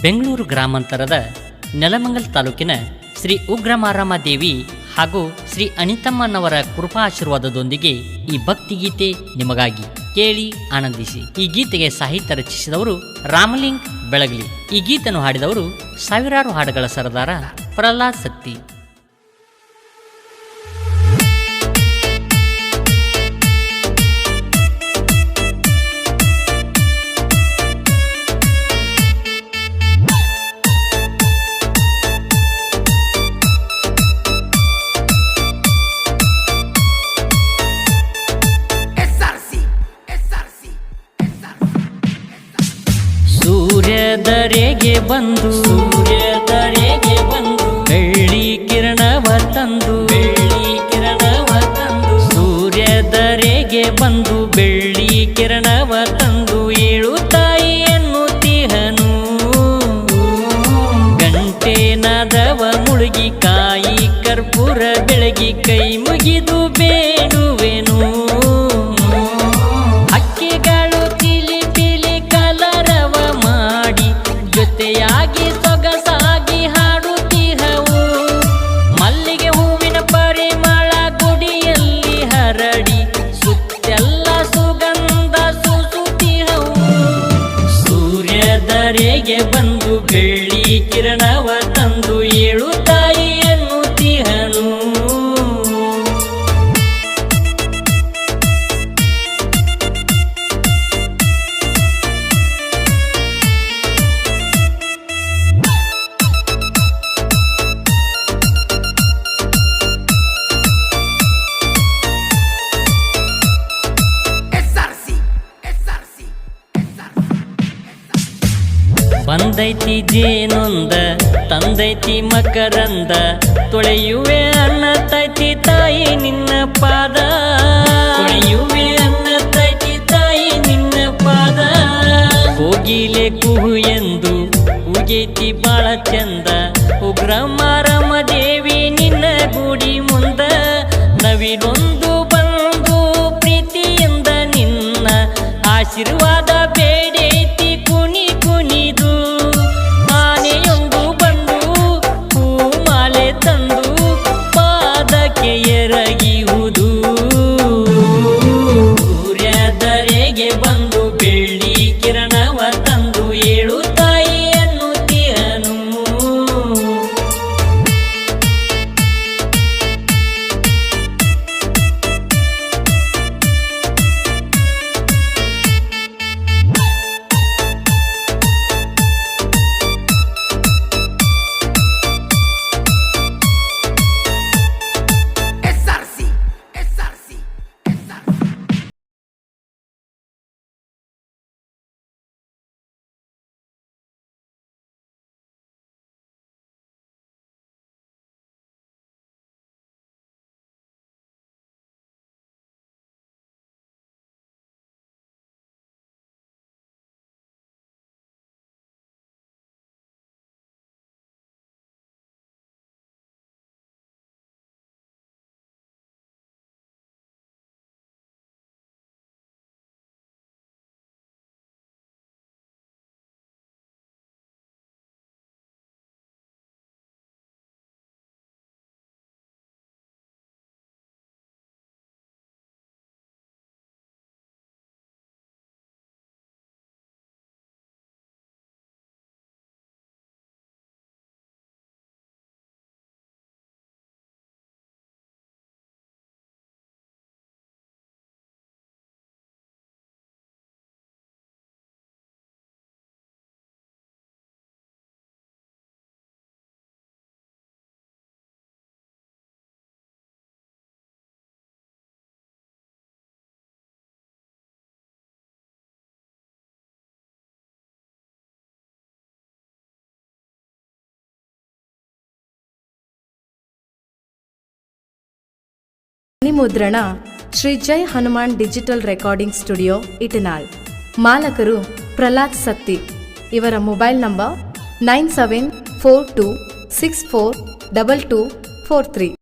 ಬೆಂಗಳೂರು ಗ್ರಾಮಾಂತರದ ನೆಲಮಂಗಲ ತಾಲೂಕಿನ ಶ್ರೀ ಉಗ್ರಮಾರಮ್ಮ ದೇವಿ ಹಾಗೂ ಶ್ರೀ ಅನಿತಮ್ಮನವರ ಕೃಪಾ ಆಶೀರ್ವಾದದೊಂದಿಗೆ ಈ ಭಕ್ತಿಗೀತೆ ನಿಮಗಾಗಿ ಕೇಳಿ ಆನಂದಿಸಿ. ಈ ಗೀತೆಗೆ ಸಾಹಿತ್ಯ ರಚಿಸಿದವರು ರಾಮಲಿಂಗ್ ಬೆಳಗಲಿ. ಈ ಗೀತೆಯನ್ನು ಹಾಡಿದವರು ಸಾವಿರಾರು ಹಾಡುಗಳ ಸರದಾರ ಪ್ರಹ್ಲಾದ್ ಸತ್ತಿ. ಸೂರ್ಯದರೆಗೆ ಬಂದು ಬೆಳ್ಳಿ ಕಿರಣವ ತಂದು ಸೂರ್ಯದರೆಗೆ ಬಂದು ಬೆಳ್ಳಿ ಕಿರಣವ ತಂದು ಏಳು ತಾಯಿ ಎನ್ನುತ್ತಿಹನು. ಗಂಟೆ ನಾದವ ಮುಳುಗಿ ಕಾಯಿ ಕರ್ಪೂರ ಬೆಳಗಿ ಕೈ ಮುಗಿದು ಬೇಡುವೆನು. ಹಕ್ಕಿಗಳು ತಿಲಿ ತಿಲಿ ಕಲರವ ಮಾಡಿ ಜೊತೆಯಾಗಿ ಸೊಗಸಾಗಿ ಹಾಡುತ್ತಿಹವು. ಮಲ್ಲಿಗೆ ಹೂವಿನ ಪರಿಮಳ ಗುಡಿಯಲ್ಲಿ ಹರಡಿ ಸುತ್ತೆಲ್ಲ ಸುಗಂಧ ಸೂಸುತ್ತಿಹವು. ಸೂರ್ಯದರೆಗೆ ಬಂದು ಬೆಳ್ಳಿ ಕಿರಣವ ತಂದು ಏಳು ತಾಯಿ ಎನ್ನುತ್ತಿಹನು. ಬಂದೈತಿ ಜೇನೊಂದ ತಂದೈತಿ ಮಕರಂದ ತೊಳೆಯುವೆ ಅನ್ನತೈತಿ ತಾಯಿ ನಿನ್ನ ಪಾದ. ತೊಳೆಯುವೆ ಅನ್ನತೈತಿ ತಾಯಿ ನಿನ್ನ ಪಾದ. ಕೋಗಿಲೆ ಕುಹು ಎಂದು ಉಗೈತಿ ಬಾಳ ಚಂದ. ಉಗ್ರಮಾರಮ್ಮ ದೇವಿ ನಿನ್ನ ಗುಡಿ ಮುಂದ ನವಿಲೊಂದು ಬಂದು ಪ್ರೀತಿಯಿಂದ ನಿನ್ನ ಆಶೀರ್ವಾದ ಬೇಡೈತಿ ಕುಣಿ ಕುಣಿದು. ಆನೆಯೊಂದು ಬಂದು ಹೂಮಾಲೆ ತಂದು ಪಾದಕ್ಕೆ ಎರಗಿಹುದು. ಸೂರ್ಯದರೆಗೆ ಬಂದು ಬೆಳ್ಳಿ ಕಿರಣವ ತಂದು ಏಳು ತಾಯಿ ಎನ್ನುತ್ತಿಹನು. ಮುದ್ರಣ Shri Jai Hanuman digital recording studio Itanal. ಮಾಲಕರು ಪ್ರಹ್ಲಾದ್ ಸತ್ತಿ. ಇವರ ಮೊಬೈಲ್ ನಂಬರ್ 9742642243.